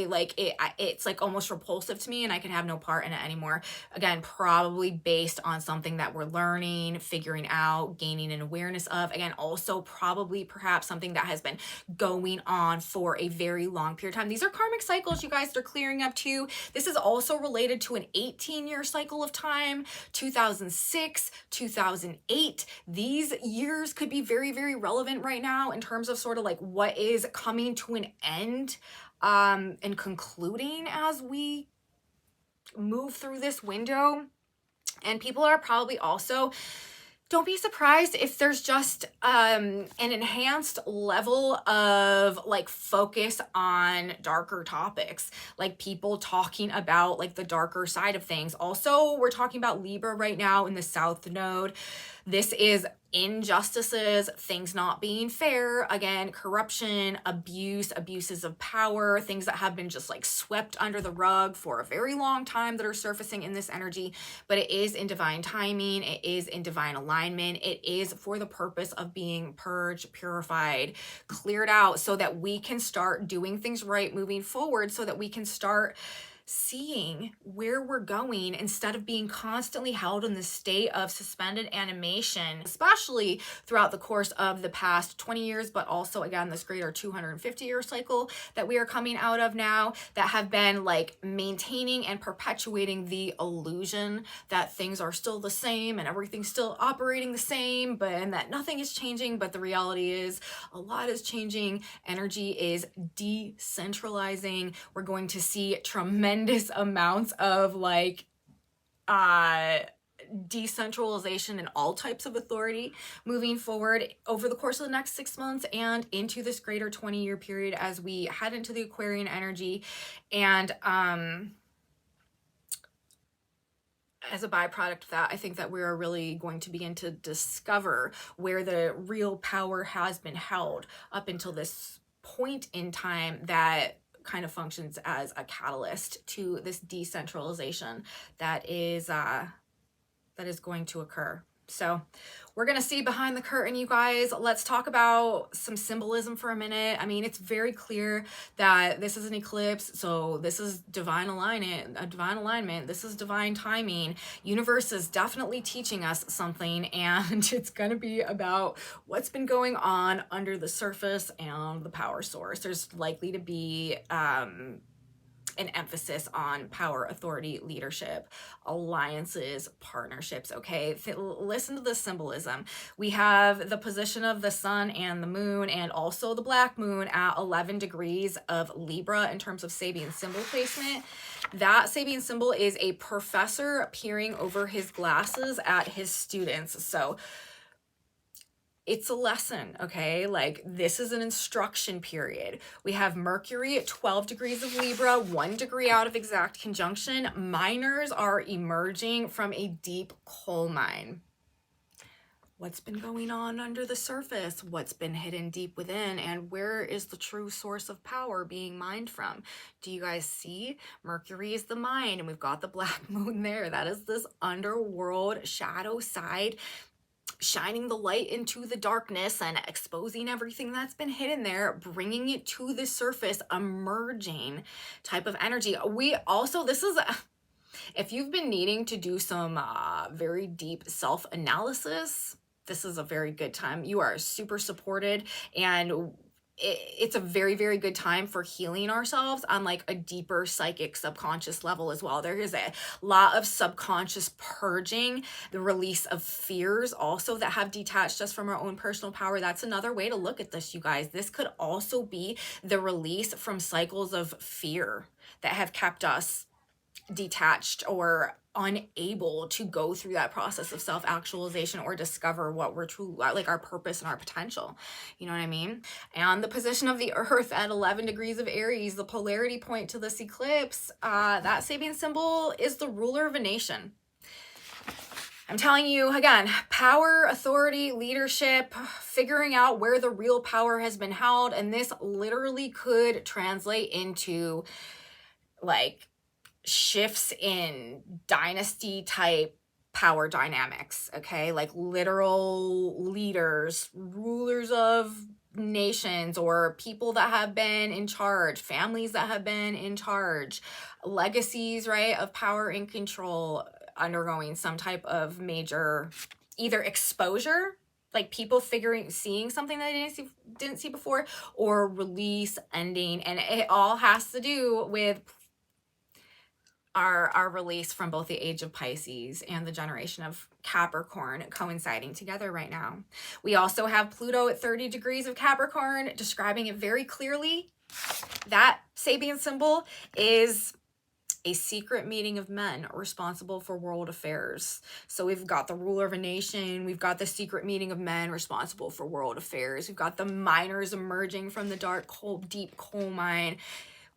like it. It's like almost repulsive to me and I can have no part in it anymore. Again, probably based on something that we're learning, figuring out, gaining an awareness of. Again, also probably perhaps something that has been going on for a very long period of time. These are karmic cycles, you guys, they're clearing up too. This is also related to an 18-year cycle of time, 2006, 2008. These years could be very, very relevant right now in terms of sort of like what is coming to an end and concluding as we move through this window. And people are probably also, don't be surprised if there's just an enhanced level of like focus on darker topics, like people talking about like the darker side of things. Also, we're talking about Libra right now in the South Node. This is injustices, things not being fair, again, corruption, abuses of power, things that have been just like swept under the rug for a very long time that are surfacing in this energy. But it is in divine timing, it is in divine alignment, it is for the purpose of being purged, purified, cleared out, so that we can start doing things right moving forward, so that we can start seeing where we're going instead of being constantly held in this state of suspended animation, especially throughout the course of the past 20 years, but also again, this greater 250-year cycle that we are coming out of now, that have been like maintaining and perpetuating the illusion that things are still the same and everything's still operating the same, and that nothing is changing. But the reality is a lot is changing. Energy is decentralizing. We're going to see tremendous amounts of like decentralization and all types of authority moving forward over the course of the next 6 months and into this greater 20-year period as we head into the Aquarian energy. And as a byproduct of that, I think that we are really going to begin to discover where the real power has been held up until this point in time, that kind of functions as a catalyst to this decentralization that is going to occur. So we're going to see behind the curtain, you guys. Let's talk about some symbolism for a minute. I mean, it's very clear that this is an eclipse. So this is divine alignment. This is divine timing. Universe is definitely teaching us something, and it's going to be about what's been going on under the surface and the power source. There's likely to be an emphasis on power, authority, leadership, alliances, partnerships, okay? Listen to the symbolism. We have the position of the sun and the moon, and also the black moon at 11 degrees of Libra in terms of Sabian symbol placement. That Sabian symbol is a professor peering over his glasses at his students. So it's a lesson, okay? Like, this is an instruction period. We have Mercury at 12 degrees of Libra, 1 degree out of exact conjunction. Miners are emerging from a deep coal mine. What's been going on under the surface? What's been hidden deep within? And where is the true source of power being mined from? Do you guys see? Mercury is the mine, and we've got the black moon there. That is this underworld shadow side, shining the light into the darkness and exposing everything that's been hidden there, bringing it to the surface, emerging type of energy. We also, if you've been needing to do some very deep self-analysis, this is a very good time. You are super supported, and it's a very, very good time for healing ourselves on like a deeper psychic subconscious level as well. There is a lot of subconscious purging, the release of fears also that have detached us from our own personal power. That's another way to look at this, you guys. This could also be the release from cycles of fear that have kept us detached or unable to go through that process of self-actualization or discover what we're true, like our purpose and our potential. You know what I mean? And the position of the earth at 11 degrees of Aries, the polarity point to this eclipse, that Sabian symbol is the ruler of a nation. I'm telling you, again, power, authority, leadership, figuring out where the real power has been held. And this literally could translate into like shifts in dynasty type power dynamics, okay? Like literal leaders, rulers of nations, or people that have been in charge, families that have been in charge, legacies, right, of power and control undergoing some type of major either exposure, like people seeing something that they didn't see before, or release, ending. And it all has to do with our release from both the age of Pisces and the generation of Capricorn coinciding together right now. We also have Pluto at 30 degrees of Capricorn, describing it very clearly. That Sabian symbol is a secret meeting of men responsible for world affairs. So we've got the ruler of a nation, we've got the secret meeting of men responsible for world affairs, we've got the miners emerging from the dark, cold, deep coal mine.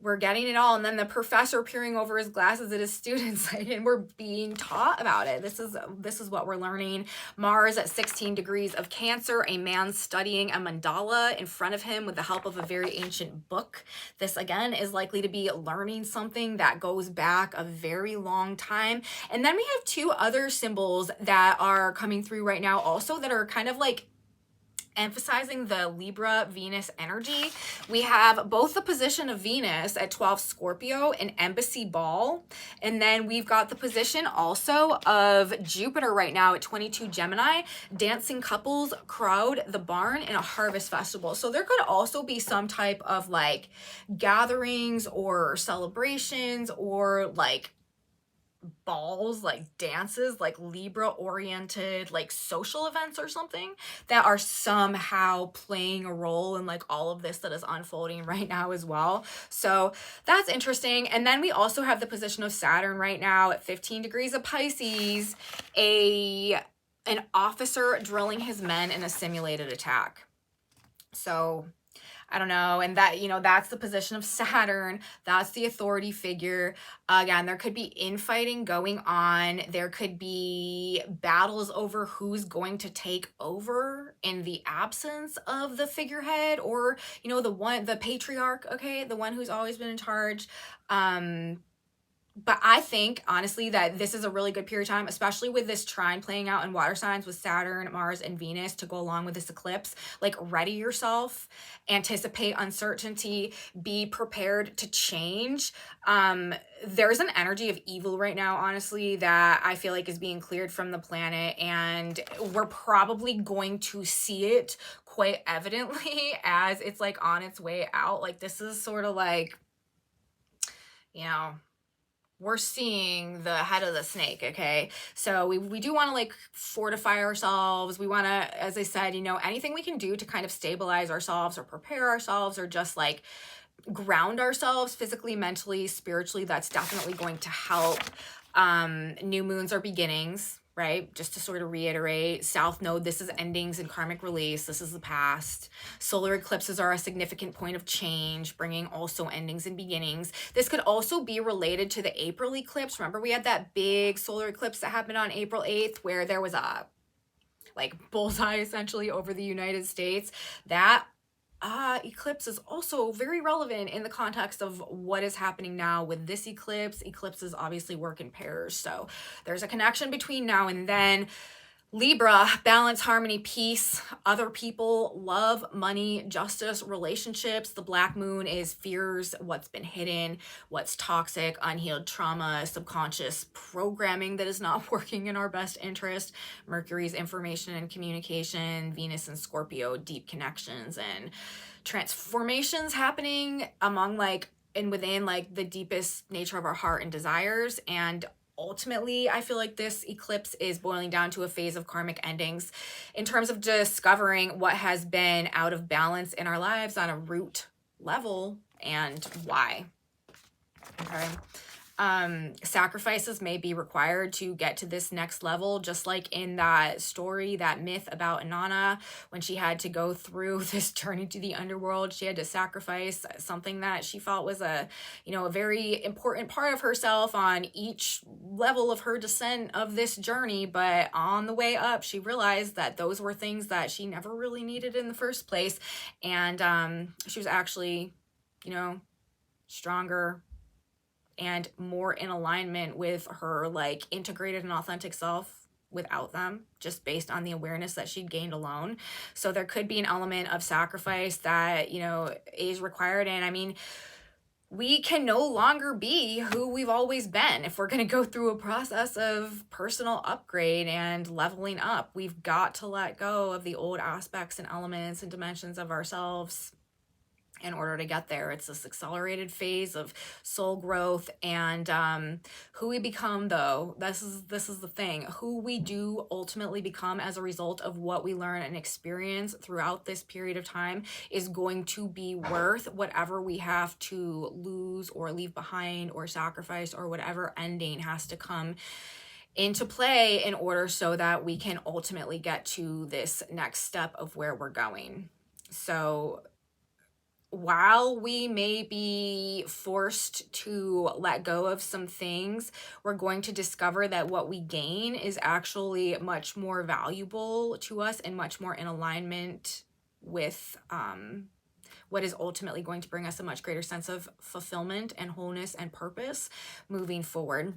We're getting it all. And then the professor peering over his glasses at his students, and we're being taught about it. This is what we're learning. Mars at 16 degrees of Cancer, a man studying a mandala in front of him with the help of a very ancient book. This again is likely to be learning something that goes back a very long time. And then we have two other symbols that are coming through right now also that are kind of like emphasizing the Libra Venus energy. We have both the position of Venus at 12 Scorpio, an embassy ball, and then we've got the position also of Jupiter right now at 22 Gemini, dancing couples crowd the barn in a harvest festival. So there could also be some type of like gatherings or celebrations or like balls, like dances, like Libra oriented, like social events or something that are somehow playing a role in like all of this that is unfolding right now as well. So that's interesting. And then we also have the position of Saturn right now at 15 degrees of Pisces, an officer drilling his men in a simulated attack. So I don't know. And that, that's the position of Saturn. That's the authority figure. Again, there could be infighting going on. There could be battles over who's going to take over in the absence of the figurehead or, the patriarch, okay? The one who's always been in charge. But I think, honestly, that this is a really good period of time, especially with this trine playing out in water signs with Saturn, Mars, and Venus to go along with this eclipse. Like, ready yourself, anticipate uncertainty, be prepared to change. There's an energy of evil right now, honestly, that I feel like is being cleared from the planet, and we're probably going to see it quite evidently as it's, like, on its way out. Like, this is sort of like, we're seeing the head of the snake, okay? So we do want to like fortify ourselves. We want to, as I said, anything we can do to kind of stabilize ourselves or prepare ourselves or just like ground ourselves physically, mentally, spiritually, that's definitely going to help. New moons are beginnings, right? Just to sort of reiterate, South Node, this is endings and karmic release. This is the past. Solar eclipses are a significant point of change, bringing also endings and beginnings. This could also be related to the April eclipse. Remember, we had that big solar eclipse that happened on April 8th, where there was a like bullseye essentially over the United States. That eclipse is also very relevant in the context of what is happening now with this eclipse. Eclipses obviously work in pairs, so there's a connection between now and then. Libra, balance, harmony, peace, other people, love, money, justice, relationships. The black moon is fears, what's been hidden, what's toxic, unhealed trauma, subconscious programming that is not working in our best interest. Mercury's information and communication, Venus and Scorpio, deep connections and transformations happening among like and within like the deepest nature of our heart and desires. And ultimately, I feel like this eclipse is boiling down to a phase of karmic endings in terms of discovering what has been out of balance in our lives on a root level and why. Okay. Sacrifices may be required to get to this next level, just like in that story, that myth about Inanna, when she had to go through this journey to the underworld. She had to sacrifice something that she felt was a very important part of herself on each level of her descent of this journey. But on the way up, she realized that those were things that she never really needed in the first place. And she was actually, stronger and more in alignment with her like integrated and authentic self without them, just based on the awareness that she'd gained alone. So there could be an element of sacrifice that, is required. And I mean, we can no longer be who we've always been. If we're going to go through a process of personal upgrade and leveling up, we've got to let go of the old aspects and elements and dimensions of ourselves in order to get there. It's this accelerated phase of soul growth. And who we become, though, this is the thing. Who we do ultimately become as a result of what we learn and experience throughout this period of time is going to be worth whatever we have to lose or leave behind or sacrifice, or whatever ending has to come into play in order so that we can ultimately get to this next step of where we're going. So while we may be forced to let go of some things, we're going to discover that what we gain is actually much more valuable to us and much more in alignment with what is ultimately going to bring us a much greater sense of fulfillment and wholeness and purpose moving forward.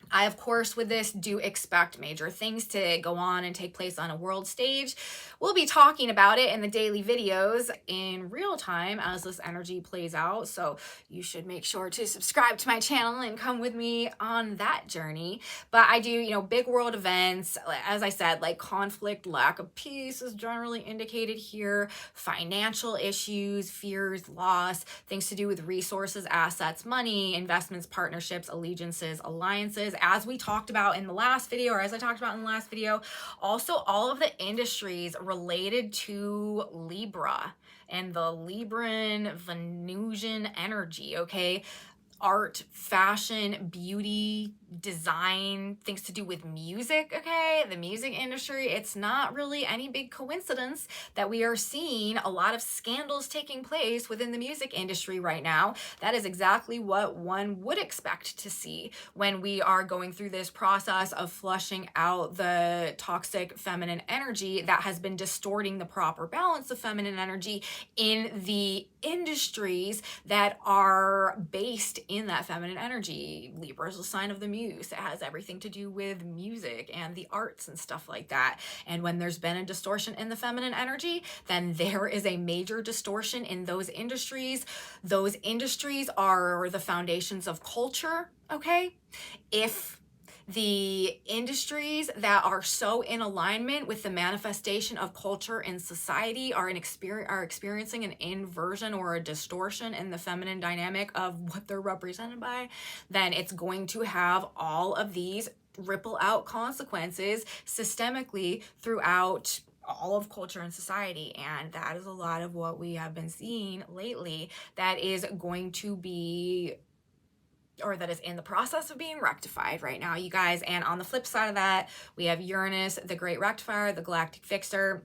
I, of course, with this do expect major things to go on and take place on a world stage. We'll be talking about it in the daily videos in real time as this energy plays out. So you should make sure to subscribe to my channel and come with me on that journey. But I do, big world events, as I said, like conflict, lack of peace is generally indicated here, financial issues, fears, loss, things to do with resources, assets, money, investments, partnerships, allegiances, alliances, as we talked about in the last video, or as I talked about in the last video. Also, all of the industries related to Libra and the Libran Venusian energy, okay? Art, fashion, beauty, design, things to do with music, okay? The music industry, it's not really any big coincidence that we are seeing a lot of scandals taking place within the music industry right now. That is exactly what one would expect to see when we are going through this process of flushing out the toxic feminine energy that has been distorting the proper balance of feminine energy in the industries that are based in that feminine energy. Libra is a sign of the muse. It has everything to do with music and the arts and stuff like that. And when there's been a distortion in the feminine energy, then there is a major distortion in those industries. Those industries are the foundations of culture, okay? If the industries that are so in alignment with the manifestation of culture in society are experiencing an inversion or a distortion in the feminine dynamic of what they're represented by, then it's going to have all of these ripple out consequences systemically throughout all of culture and society. And that is a lot of what we have been seeing lately that is going to be, or that is in the process of being rectified right now, you guys. And on the flip side of that, we have Uranus, the great rectifier, the galactic fixer,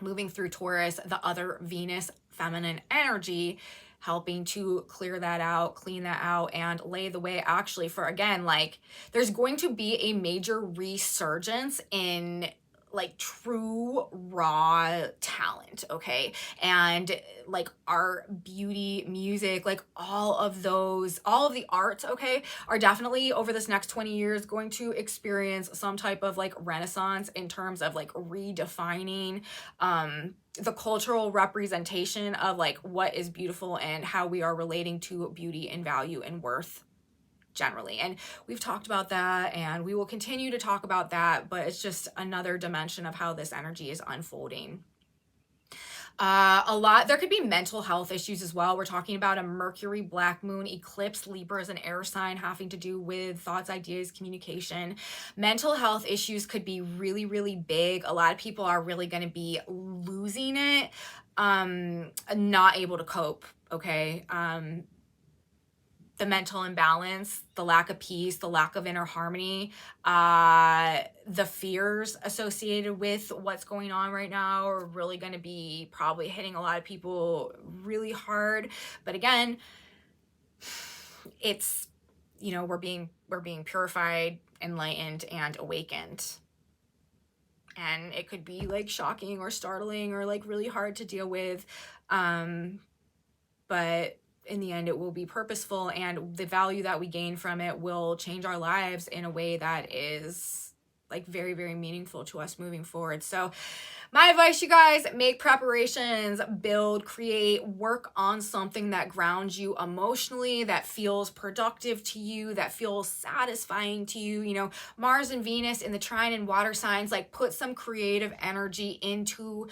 moving through Taurus, the other Venus feminine energy, helping to clear that out, clean that out, and lay the way actually for, again, like there's going to be a major resurgence in like true raw talent, okay? And like art, beauty, music, like all of the arts, okay, are definitely over this next 20 years going to experience some type of like renaissance in terms of like redefining the cultural representation of like what is beautiful and how we are relating to beauty and value and worth generally. And we've talked about that, and we will continue to talk about that, but it's just another dimension of how this energy is unfolding. There could be mental health issues as well. We're talking about a Mercury black moon eclipse. Libra is an air sign, having to do with thoughts, ideas, communication. Mental health issues could be really, really big. A lot of people are really going to be losing it, not able to cope, okay? The mental imbalance, the lack of peace, the lack of inner harmony, the fears associated with what's going on right now are really going to be probably hitting a lot of people really hard. But again, it's, you know, we're being purified, enlightened, and awakened. And it could be like shocking or startling or like really hard to deal with. But in the end, it will be purposeful, and the value that we gain from it will change our lives in a way that is like very, very meaningful to us moving forward. So my advice, you guys, make preparations, build, create, work on something that grounds you emotionally, that feels productive to you, that feels satisfying to you. You know, Mars and Venus in the trine and water signs, like put some creative energy into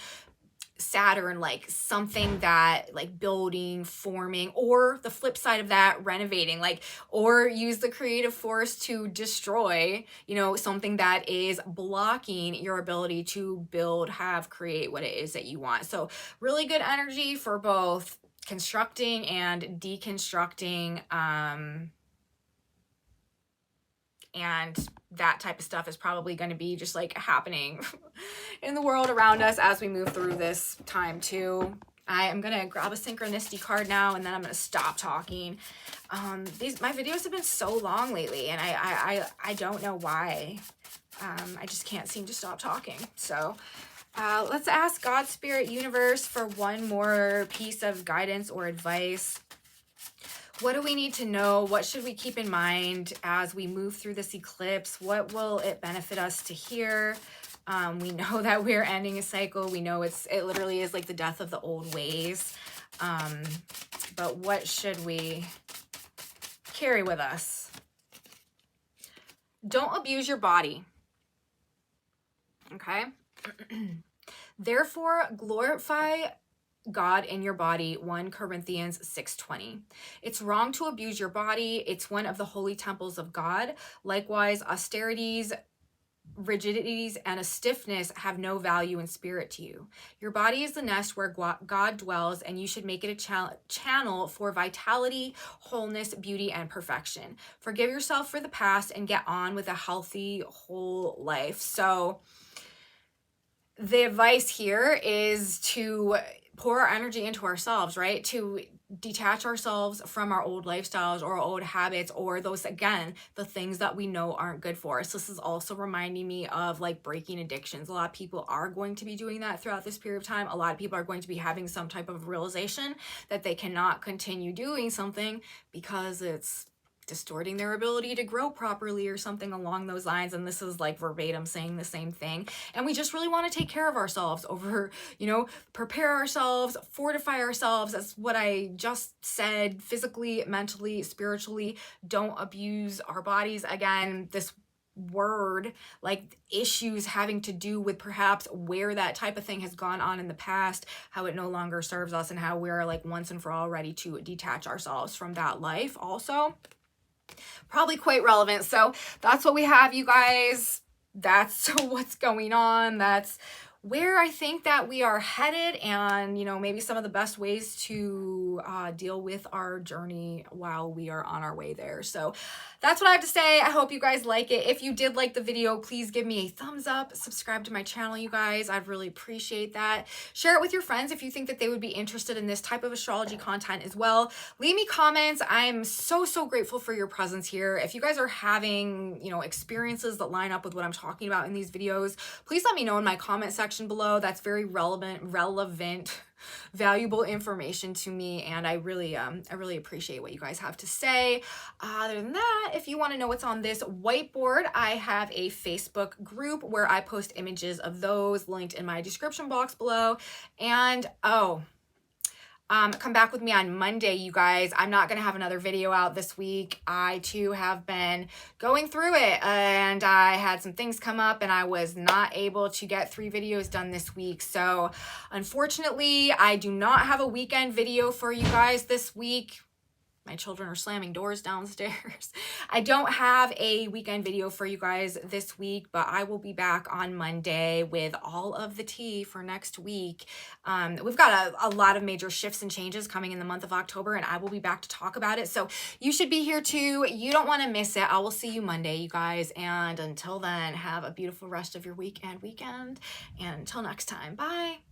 Saturn, like something that like building, forming, or the flip side of that, renovating, like, or use the creative force to destroy, you know, something that is blocking your ability to build, have, create what it is that you want. So really good energy for both constructing and deconstructing, and that type of stuff is probably going to be just like happening in the world around us as we move through this time too. I am going to grab a synchronicity card now, and then I'm going to stop talking. My videos have been so long lately, and I don't know why. I just can't seem to stop talking. So let's ask God, Spirit, Universe for one more piece of guidance or advice. What do we need to know? What should we keep in mind as we move through this eclipse? What will it benefit us to hear? We know that we're ending a cycle. We know it literally is like the death of the old ways. But what should we carry with us? Don't abuse your body. Okay? Therefore, glorify God in your body, 1 Corinthians 6:20. It's wrong to abuse your body. It's one of the holy temples of God. Likewise, austerities, rigidities, and a stiffness have no value in spirit to you. Your body is the nest where God dwells, and you should make it a channel for vitality, wholeness, beauty, and perfection. Forgive yourself for the past and get on with a healthy, whole life. So the advice here is to pour our energy into ourselves, right? To detach ourselves from our old lifestyles or old habits, or those, again, the things that we know aren't good for us. This is also reminding me of like breaking addictions. A lot of people are going to be doing that throughout this period of time. A lot of people are going to be having some type of realization that they cannot continue doing something because it's distorting their ability to grow properly or something along those lines. And this is like verbatim saying the same thing. And we just really want to take care of ourselves over, you know, prepare ourselves, fortify ourselves. That's what I just said, physically, mentally, spiritually. Don't abuse our bodies. Again, this word, like issues having to do with perhaps where that type of thing has gone on in the past, how it no longer serves us, and how we're like once and for all ready to detach ourselves from that life also. Probably quite relevant. So that's what we have, you guys. That's what's going on. That's where I think that we are headed, and, you know, maybe some of the best ways to to deal with our journey while we are on our way there. So that's what I have to say. I hope you guys like it. If you did like the video, please give me a thumbs up, subscribe to my channel, you guys. I'd really appreciate that. Share it with your friends if you think that they would be interested in this type of astrology content as well. Leave me comments. I'm so grateful for your presence here. If you guys are having, you know, experiences that line up with what I'm talking about in these videos, please let me know in my comment section below. That's very relevant, valuable information to me, and I really appreciate what you guys have to say. Other than that, if you want to know what's on this whiteboard, I have a Facebook group where I post images of those linked in my description box below. And come back with me on Monday, you guys. I'm not going to have another video out this week. I too have been going through it, and I had some things come up and I was not able to get 3 videos done this week. So unfortunately, I do not have a weekend video for you guys this week. My children are slamming doors downstairs. I don't have a weekend video for you guys this week, but I will be back on Monday with all of the tea for next week. We've got a lot of major shifts and changes coming in the month of October, and I will be back to talk about it. So you should be here too. You don't want to miss it. I will see you Monday, you guys. And until then, have a beautiful rest of your week and weekend. And until next time, bye.